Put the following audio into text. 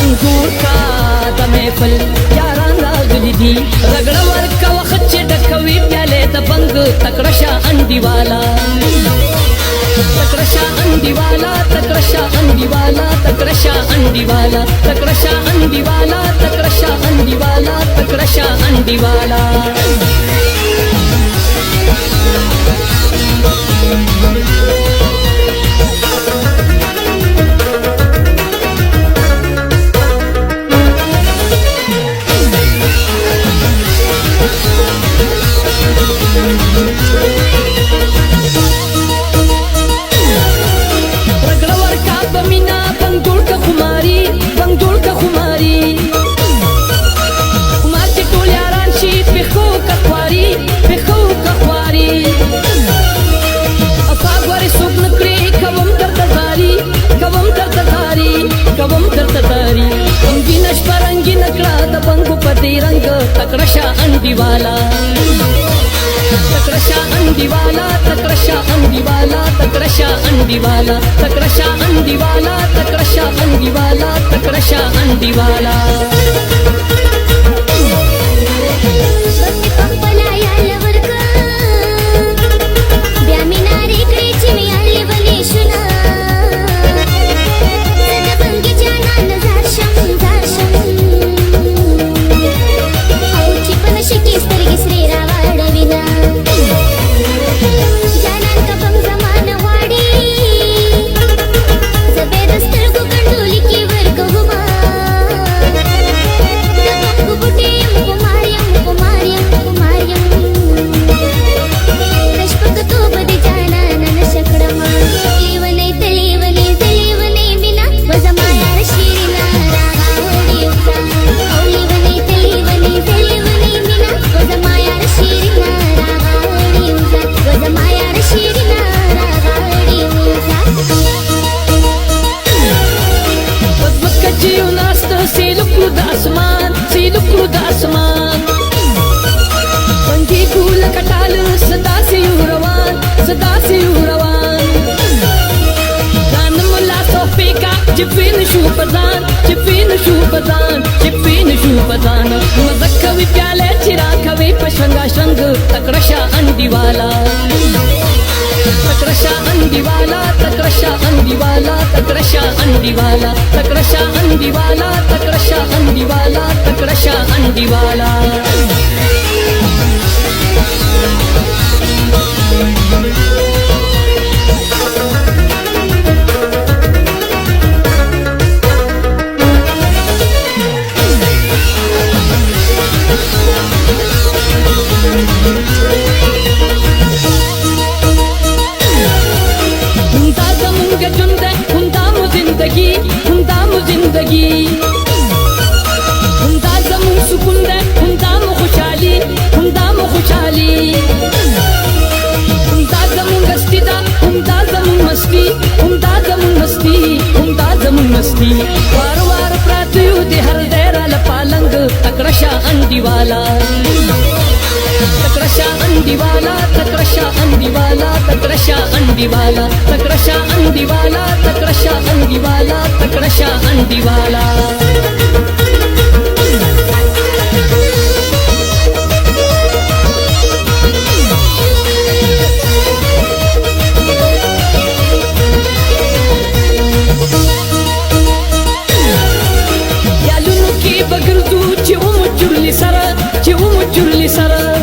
منظور کا د محفل یاران راغلي دي رګړه ورکه وخت چې ډکوي پیالې د بنګ تکړه شاه انډیوالا تکړه شاه انډیوالا تکړه شاه انډیوالا تکړه شاه انډیوالا تکړه شاه انډیوالا تکړه شاه انډیوالا تکړه شاه انډیوالا تکړه شاه انډیوالا تکړه شاه انډیوالا تکړه شاه انډیوالا تکړه شاه انډیوالا تکړه شاه انډیوالا تکړه شاه انډیوالا تکړه شاه انډیوالا مزکوي پیاله چراکوي پشنګا شنګ تکړه شاه انډیوالا تکړه شاه انډیوالا تکړه شاه انډیوالا تکړه شاه انډیوالا تکړه شاه انډیوالا تکړه شاه انډیوالا تکړه شاه انډیوالا وار وار پراتیو دی هر دیره لپالنګ تکړه شاه انډیوالا تکړه شاه انډیوالا تکړه شاه انډیوالا تکړه شاه انډیوالا تکړه شاه انډیوالا تکړه شاه انډیوالا تکړه شاه انډیوالا چې و مو چورلی سره